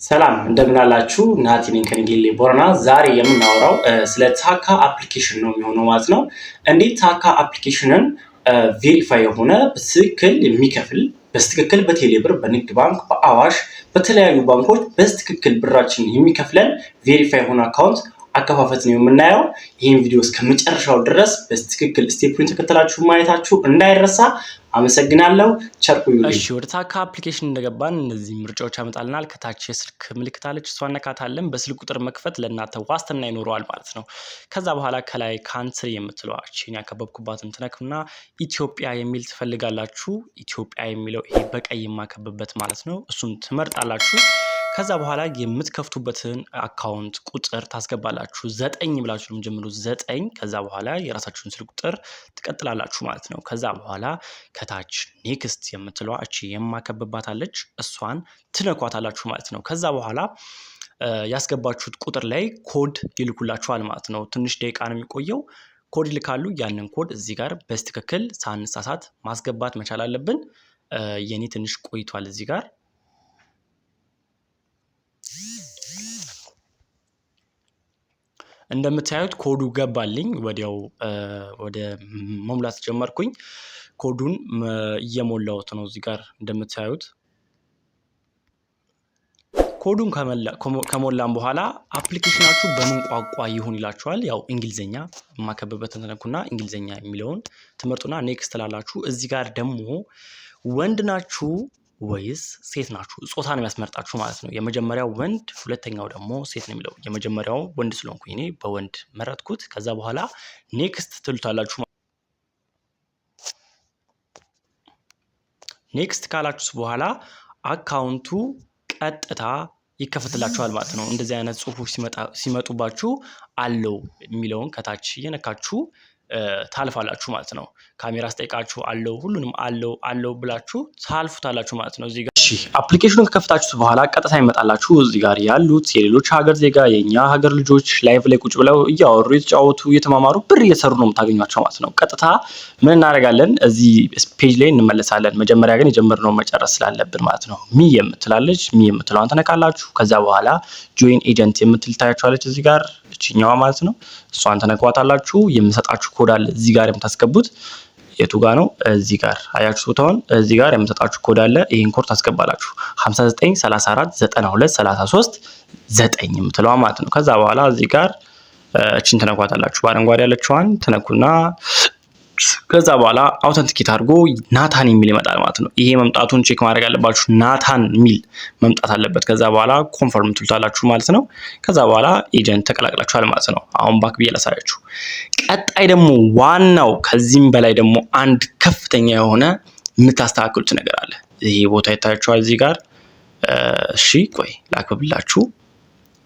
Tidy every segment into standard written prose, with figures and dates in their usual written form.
ሰላም እንደምን አላችሁ? ናቲ ነኝ ከንጌሌ ቦረና። ዛሬ የምናወራው ስለ ታካ አፕሊኬሽን ነው የሚሆነው ማለት ነው። እንዴት ታካ አፕሊኬሽንን ቬሪፋይ የሆነ በትክክል የሚከፍል በትክክል በቴሌብር፣ በንግድ ባንክ፣ በአዋሽ በተለያዩ ባንኮች በትክክል ብራችን የሚከፍለን ቬሪፋይ የሆነ አካውንት አከፋፈት ነው የምናየው። ይሄን ቪዲዮ እስከመጨረሻው ድረስ በትክክል ስቴፑን ተከተላችሁ ማየታችሁ እንዳይረሳ። አመሰግናለሁ። ቸርኩዩልኝ። እሺ ወደ ታካ አፕሊኬሽን እንደገባን እነዚህ ምርጫዎች ያመጣልናል። ከታች የስልክ ምልክት አለች፣ እሷን ነካታለን። በስልክ ቁጥር መክፈት ለእናንተ ዋስትና ይኖረዋል ማለት ነው። ከዛ በኋላ ከላይ ካንትሪ የምትለዋችን ያከበብኩባትን ትነኩና ኢትዮጵያ የሚል ትፈልጋላችሁ። ኢትዮጵያ የሚለው ይሄ በቀይ የማከብበት ማለት ነው። እሱን ትመርጣላችሁ። ከዛ በኋላ የምትከፍቱበትን አካውንት ቁጥር ታስገባላችሁ። 9 ብላችሁ ነው የምትጀምሩት 9። ከዛ በኋላ የራሳችሁን ስልክ ቁጥር ትቀጥላላችሁ ማለት ነው። ከዛ በኋላ ከታች ኔክስት የምትለዋ እቺ የማከብባታለች እሷን ትነኳታላችሁ ማለት ነው። ከዛ በኋላ ያስገባችሁት ቁጥር ላይ ኮድ ይልኩላችኋል ማለት ነው። ትንሽ ደቂቃ ነው የሚቆየው። ኮድ ይልካሉ። ያንን ኮድ እዚህ ጋር በትክክል ሳንሳሳት ማስገባት መቻል አለብን። የኔ ትንሽ ቆይቷል እዚህ ጋር እንደምታዩት ኮዱ ገባልኝ። ወዲያው ወደ መሙላት ጀመርኩኝ። ኮዱን እየሞላሁት ነው እዚህ ጋር እንደምታዩት። ኮዱን ከሞላን በኋላ አፕሊኬሽናችሁ በምን ቋንቋ ይሁን ይላችኋል። ያው እንግሊዘኛ ማከበበትን ተነኩና እንግሊዘኛ የሚለውን ትመርጡና ኔክስት ላላችሁ። እዚህ ጋር ደግሞ ወንድ ናችሁ ወይስ ሴት ናችሁ? ጾታ ነው የሚያስመርጣችሁ ማለት ነው። የመጀመሪያው ወንድ፣ ሁለተኛው ደግሞ ሴት ነው የሚለው። የመጀመሪያው ወንድ ስለሆንኩ እኔ በወንድ መረጥኩት። ከዛ በኋላ ኔክስት ትሉታላችሁ። ኔክስት ካላችሁ በኋላ አካውንቱ ቀጥታ ይከፈትላችኋል ማለት ነው። እንደዚህ አይነት ጽሁፎች ሲመጡባችሁ አለው የሚለውን ከታች እየነካችሁ ታልፋላችሁ ማለት ነው። ካሜራ አስጠይቃችሁ አለው ሁሉንም አለው ብላችሁ ታልፉታላችሁ ማለት ነው። እዚህ ጋር እሺ አፕሊኬሽኑን ከከፈታችሁ በኋላ ቀጥታ ይመጣላችሁ። እዚህ ጋር ያሉት የሌሎች ሀገር ዜጋ የኛ ሀገር ልጆች ላይቭ ላይ ቁጭ ብለው እያወሩ የተጫወቱ እየተማማሩ ብር እየሰሩ ነው የምታገኟቸው ማለት ነው። ቀጥታ ምን እናደርጋለን? እዚህ ፔጅ ላይ እንመለሳለን። መጀመሪያ ግን የጀመርነው መጨረስ ስላለብን ማለት ነው። ሚ የምትላለች ሚ የምትለዋን ተነካላችሁ። ከዛ በኋላ ጆይን ኤጀንት የምትል ታያችኋለች እዚህ ጋር እቺኛዋ ማለት ነው። እሷን ተነኳታላችሁ። የምሰጣችሁ ኮድ አለ እዚህ ጋር የምታስገቡት የቱ ጋር ነው? እዚህ ጋር አያችሁ ቦታውን። እዚህ ጋር የምሰጣችሁ ኮድ አለ። ይሄን ኮድ ታስገባላችሁ 59 34 92 33 9 የምትለዋ ማለት ነው። ከዛ በኋላ እዚህ ጋር እቺን ተነኳታላችሁ። በአረንጓዴ ያለችዋን ተነኩና ከዛ በኋላ አውተንቲኬት አድርጎ ናታን የሚል ይመጣል ማለት ነው። ይሄ መምጣቱን ቼክ ማድረግ አለባችሁ። ናታን የሚል መምጣት አለበት። ከዛ በኋላ ኮንፈርም ትሉታላችሁ ማለት ነው። ከዛ በኋላ ኤጀንት ተቀላቅላችኋል ማለት ነው። አሁን ባክ ብዬ ላሳያችሁ። ቀጣይ ደግሞ ዋናው ከዚህም በላይ ደግሞ አንድ ከፍተኛ የሆነ የምታስተካክሉት ነገር አለ። ይሄ ቦታ ይታያችኋል እዚህ ጋር። እሺ ቆይ ላክብላችሁ።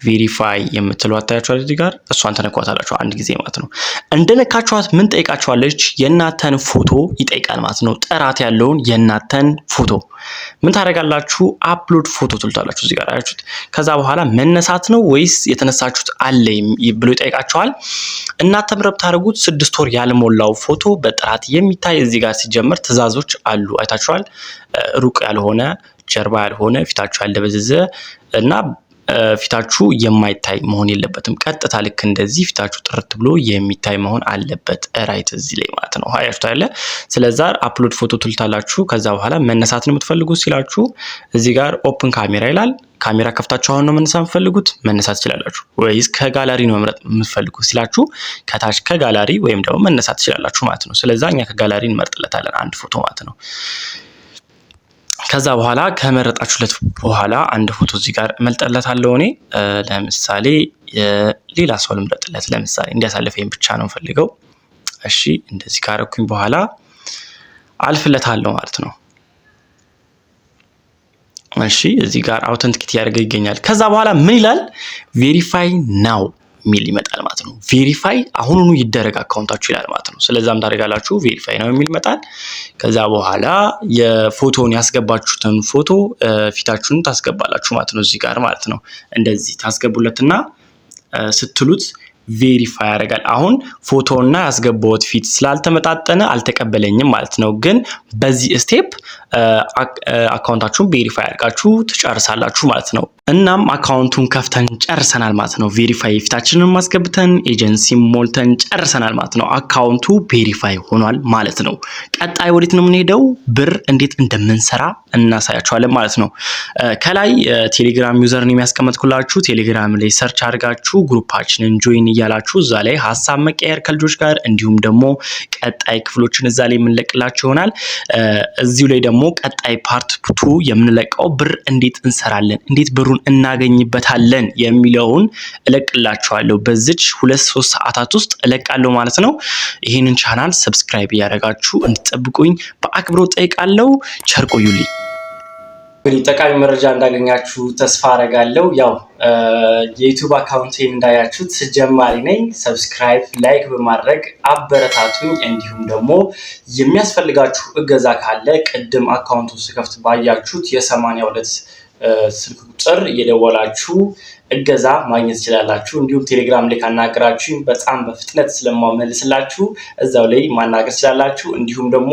ቬሪፋይ የምትለው አታያችኋል እዚህ ጋር። እሷን ተነኳታላችሁ አንድ ጊዜ ማለት ነው። እንደነካችኋት ምን ጠይቃችኋለች? የእናንተን ፎቶ ይጠይቃል ማለት ነው። ጥራት ያለውን የእናንተን ፎቶ ምን ታደርጋላችሁ? አፕሎድ ፎቶ ትሉታላችሁ እዚህ ጋር አያችሁት። ከዛ በኋላ መነሳት ነው ወይስ የተነሳችሁት አለ ብሎ ይጠይቃችኋል። እናንተ ምረጥ ታደርጉት 6 ወር ያልሞላው ፎቶ በጥራት የሚታይ እዚህ ጋር ሲጀምር ትዕዛዞች አሉ አይታችኋል። ሩቅ ያልሆነ፣ ጀርባ ያልሆነ፣ ፊታችሁ ያልደበዘዘ እና ፊታችሁ የማይታይ መሆን የለበትም። ቀጥታ ልክ እንደዚህ ፊታችሁ ጥርት ብሎ የሚታይ መሆን አለበት። ራይት እዚህ ላይ ማለት ነው። አያችሁት አይደለ? ስለዛ አፕሎድ ፎቶ ትሉታላችሁ። ከዛ በኋላ መነሳት ነው የምትፈልጉት ሲላችሁ እዚህ ጋር ኦፕን ካሜራ ይላል። ካሜራ ከፍታችሁ አሁን ነው መነሳት የምትፈልጉት መነሳት ትችላላችሁ። ወይስ ከጋላሪ ነው መምረጥ የምትፈልጉት ሲላችሁ ከታች ከጋላሪ ወይም ደግሞ መነሳት ትችላላችሁ ማለት ነው። ስለዛ እኛ ከጋላሪ እንመርጥለታለን አንድ ፎቶ ማለት ነው። ከዛ በኋላ ከመረጣችሁለት በኋላ አንድ ፎቶ እዚህ ጋር መልጠለታለሁ እኔ ለምሳሌ ሌላ ሰው ልምረጥለት። ለምሳሌ እንዲያሳልፈኝ ብቻ ነው ፈልገው። እሺ እንደዚህ ካረኩኝ በኋላ አልፍለታለሁ ማለት ነው። እሺ እዚህ ጋር አውተንቲኬት ያደርገ ይገኛል። ከዛ በኋላ ምን ይላል? ቬሪፋይ ናው ሚል ይመጣል ማለት ነው። ቬሪፋይ አሁኑኑ ይደረግ አካውንታችሁ ይላል ማለት ነው። ስለዛም ታደርጋላችሁ ቬሪፋይ ነው የሚል ይመጣል። ከዛ በኋላ የፎቶውን ያስገባችሁትን ፎቶ ፊታችሁን ታስገባላችሁ ማለት ነው እዚህ ጋር ማለት ነው። እንደዚህ ታስገቡለትና ስትሉት ቬሪፋይ ያደርጋል። አሁን ፎቶና ያስገባውት ፊት ስላልተመጣጠነ አልተቀበለኝም ማለት ነው። ግን በዚህ ስቴፕ አካውንታችሁን ቬሪፋይ አድርጋችሁ ትጨርሳላችሁ ማለት ነው። እናም አካውንቱን ከፍተን ጨርሰናል ማለት ነው። ቬሪፋይ ፊታችንን ማስገብተን ኤጀንሲ ሞልተን ጨርሰናል ማለት ነው። አካውንቱ ቬሪፋይ ሆኗል ማለት ነው። ቀጣይ ወዴት ነው የምንሄደው? ብር እንዴት እንደምንሰራ እናሳያችኋለን ማለት ነው። ከላይ ቴሌግራም ዩዘርን የሚያስቀምጥኩላችሁ ቴሌግራም ላይ ሰርች አድርጋችሁ ግሩፓችንን ጆይን እያላችሁ እዛ ላይ ሀሳብ መቀየር ከልጆች ጋር እንዲሁም ደግሞ ቀጣይ ክፍሎችን እዛ ላይ የምንለቅላችሁ ይሆናል። እዚሁ ላይ ደግሞ ቀጣይ ፓርት 2 የምንለቀው ብር እንዴት እንሰራለን፣ እንዴት ብሩን እናገኝበታለን የሚለውን እለቅላችኋለሁ። በዚች 2-3 ሰዓታት ውስጥ እለቃለሁ ማለት ነው። ይህንን ቻናል ሰብስክራይብ እያደረጋችሁ እንድትጠብቁኝ በአክብሮት ጠይቃለሁ። ቸር ቆዩልኝ። እንግዲህ ጠቃሚ መረጃ እንዳገኛችሁ ተስፋ አደርጋለሁ። ያው የዩቲዩብ አካውንቴን እንዳያችሁት ጀማሪ ነኝ። ሰብስክራይብ፣ ላይክ በማድረግ አበረታቱኝ። እንዲሁም ደግሞ የሚያስፈልጋችሁ እገዛ ካለ ቅድም አካውንቱን ስከፍት ባያችሁት የ82 ስልክ ቁጥር እየደወላችሁ እገዛ ማግኘት ትችላላችሁ። እንዲሁም ቴሌግራም ላይ ካናገራችሁ በጣም በፍጥነት ስለማመልስላችሁ እዛው ላይ ማናገር ትችላላችሁ። እንዲሁም ደግሞ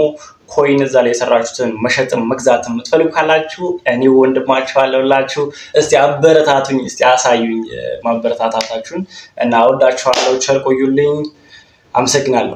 ኮይን እዛ ላይ የሰራችሁትን መሸጥም መግዛትም የምትፈልጉ ካላችሁ እኔ ወንድማችሁ አለሁላችሁ። እስቲ አበረታቱኝ፣ እስቲ አሳዩኝ ማበረታታታችሁን እና ወዳችኋለሁ። ቸር ቆዩልኝ። አመሰግናለሁ።